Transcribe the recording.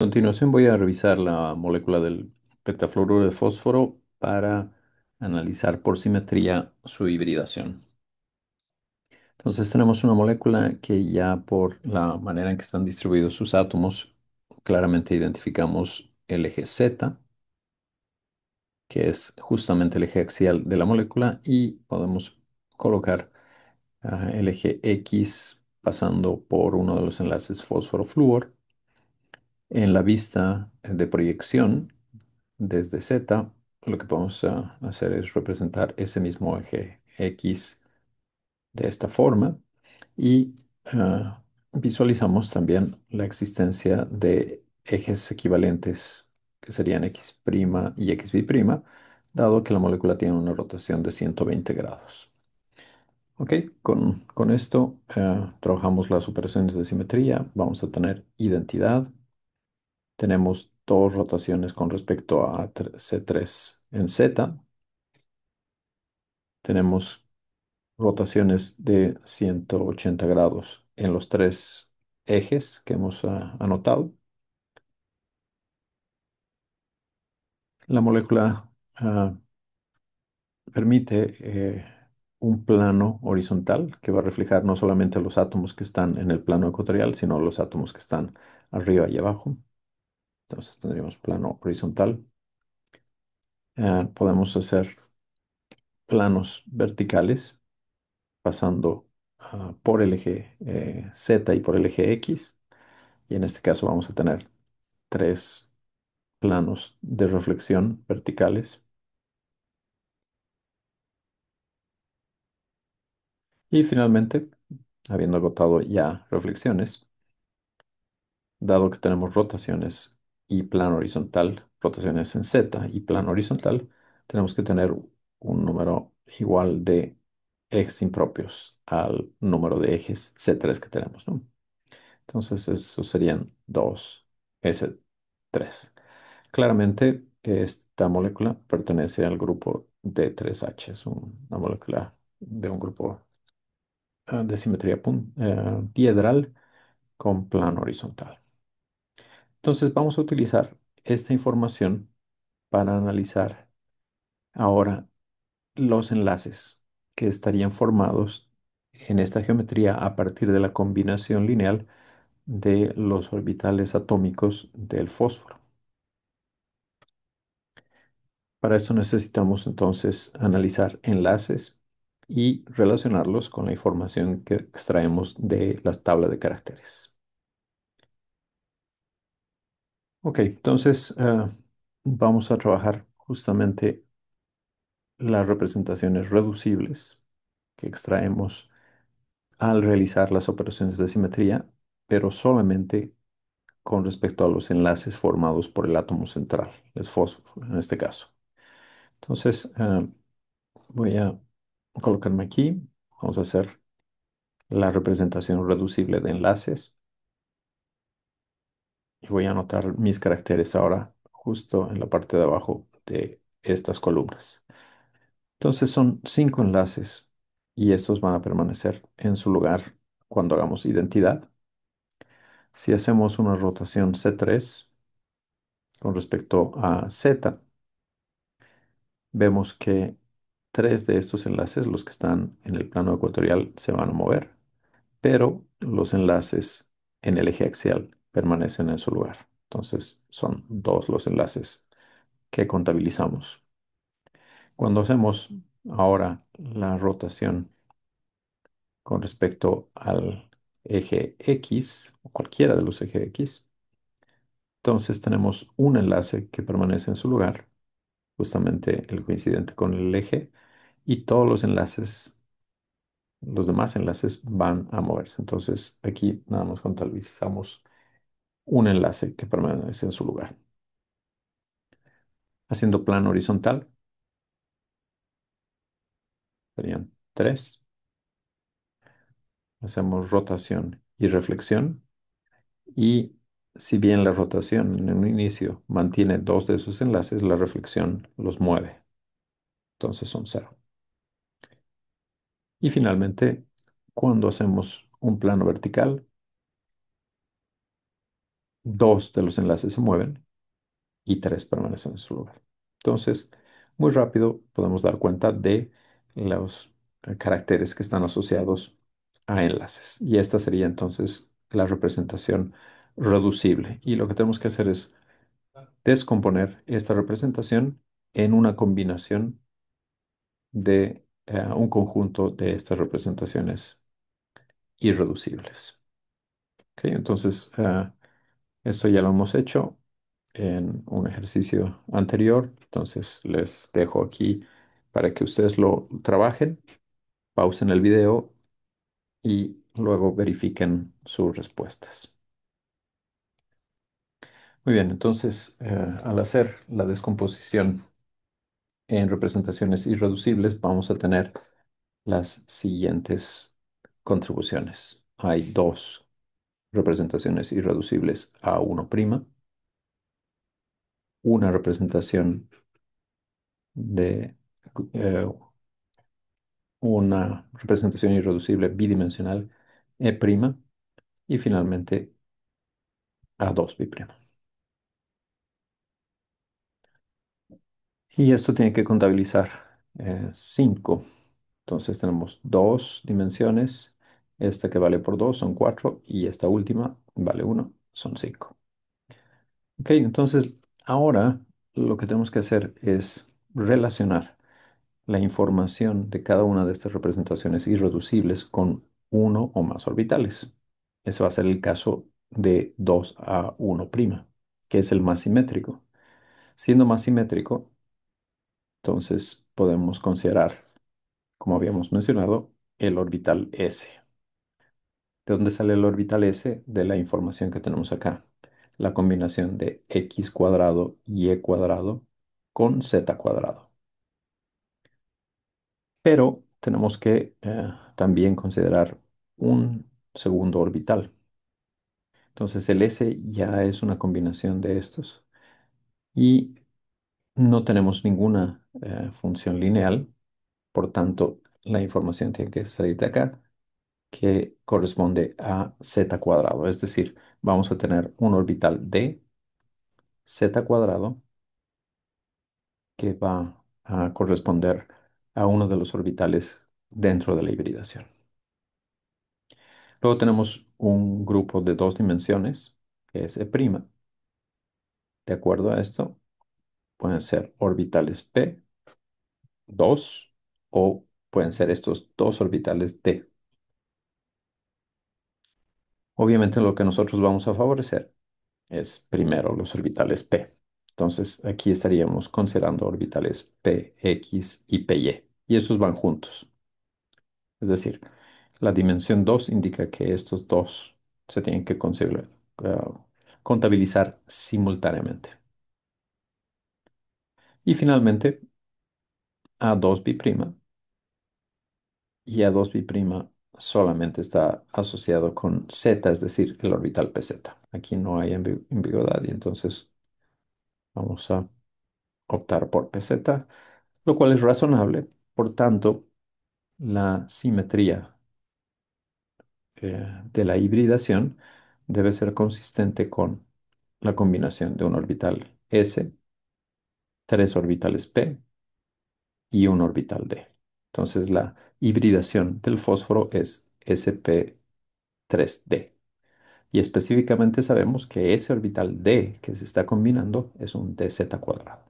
A continuación voy a revisar la molécula del pentafluoruro de fósforo para analizar por simetría su hibridación. Entonces tenemos una molécula que ya por la manera en que están distribuidos sus átomos, claramente identificamos el eje Z, que es justamente el eje axial de la molécula, y podemos colocar el eje X pasando por uno de los enlaces fósforo-flúor. En la vista de proyección desde Z, lo que podemos hacer es representar ese mismo eje X de esta forma y visualizamos también la existencia de ejes equivalentes que serían X' y XB', dado que la molécula tiene una rotación de 120 grados. Ok, con esto trabajamos las operaciones de simetría. Vamos a tener identidad. Tenemos dos rotaciones con respecto a C3 en Z. Tenemos rotaciones de 180 grados en los tres ejes que hemos anotado. La molécula permite un plano horizontal que va a reflejar no solamente los átomos que están en el plano ecuatorial, sino los átomos que están arriba y abajo. Entonces tendríamos plano horizontal. Podemos hacer planos verticales pasando por el eje Z y por el eje X. Y en este caso vamos a tener tres planos de reflexión verticales. Y finalmente, habiendo agotado ya reflexiones, dado que tenemos rotaciones y plano horizontal, rotaciones en Z y plano horizontal, tenemos que tener un número igual de ejes impropios al número de ejes C3 que tenemos, ¿no? Entonces, eso serían 2S3. Claramente, esta molécula pertenece al grupo D3H. Es una molécula de un grupo de simetría diedral con plano horizontal. Entonces, vamos a utilizar esta información para analizar ahora los enlaces que estarían formados en esta geometría a partir de la combinación lineal de los orbitales atómicos del fósforo. Para esto necesitamos entonces analizar enlaces y relacionarlos con la información que extraemos de la tabla de caracteres. Ok, entonces vamos a trabajar justamente las representaciones reducibles que extraemos al realizar las operaciones de simetría, pero solamente con respecto a los enlaces formados por el átomo central, el fósforo en este caso. Entonces, voy a colocarme aquí. Vamos a hacer la representación reducible de enlaces y voy a anotar mis caracteres ahora justo en la parte de abajo de estas columnas. Entonces son 5 enlaces y estos van a permanecer en su lugar cuando hagamos identidad. Si hacemos una rotación C3 con respecto a Z, vemos que 3 de estos enlaces, los que están en el plano ecuatorial, se van a mover, pero los enlaces en el eje axial permanecen en su lugar. Entonces son 2 los enlaces que contabilizamos. Cuando hacemos ahora la rotación con respecto al eje X, o cualquiera de los ejes X, entonces tenemos un enlace que permanece en su lugar, justamente el coincidente con el eje, y todos los enlaces, los demás enlaces van a moverse. Entonces aquí nada más contabilizamos un enlace que permanece en su lugar. Haciendo plano horizontal, serían 3. Hacemos rotación y reflexión. Y si bien la rotación en un inicio mantiene 2 de esos enlaces, la reflexión los mueve. Entonces son 0. Y finalmente, cuando hacemos un plano vertical, dos de los enlaces se mueven y tres permanecen en su lugar. Entonces, muy rápido podemos dar cuenta de los caracteres que están asociados a enlaces. Y esta sería entonces la representación reducible. Y lo que tenemos que hacer es descomponer esta representación en una combinación de un conjunto de estas representaciones irreducibles. ¿Ok? Entonces, esto ya lo hemos hecho en un ejercicio anterior, entonces les dejo aquí para que ustedes lo trabajen, pausen el video y luego verifiquen sus respuestas. Muy bien, entonces al hacer la descomposición en representaciones irreducibles vamos a tener las siguientes contribuciones. Hay dos representaciones irreducibles A1', una representación de eh, una representación irreducible bidimensional E' y finalmente A2'. Y esto tiene que contabilizar 5. Entonces tenemos dos dimensiones. Esta que vale por 2 son 4 y esta última vale 1, son 5. Ok, entonces ahora lo que tenemos que hacer es relacionar la información de cada una de estas representaciones irreducibles con uno o más orbitales. Ese va a ser el caso de 2A1', que es el más simétrico. Siendo más simétrico, entonces podemos considerar, como habíamos mencionado, el orbital S. ¿De dónde sale el orbital S? De la información que tenemos acá. La combinación de x cuadrado y e cuadrado con z cuadrado. Pero tenemos que también considerar un segundo orbital. Entonces el S ya es una combinación de estos y no tenemos ninguna función lineal, por tanto la información tiene que salir de acá, que corresponde a z cuadrado. Es decir, vamos a tener un orbital de z cuadrado que va a corresponder a uno de los orbitales dentro de la hibridación. Luego tenemos un grupo de dos dimensiones, que es E'. De acuerdo a esto, pueden ser orbitales P, 2, o pueden ser estos dos orbitales D. Obviamente lo que nosotros vamos a favorecer es primero los orbitales P. Entonces aquí estaríamos considerando orbitales PX y PY. Y esos van juntos. Es decir, la dimensión 2 indica que estos dos se tienen que contabilizar simultáneamente. Y finalmente, A2', y A2', solamente está asociado con Z, es decir, el orbital PZ. Aquí no hay ambigüedad y entonces vamos a optar por PZ, lo cual es razonable. Por tanto, la simetría de la hibridación debe ser consistente con la combinación de un orbital S, tres orbitales P y un orbital D. Entonces la hibridación del fósforo es sp3d. Y específicamente sabemos que ese orbital D que se está combinando es un dz cuadrado.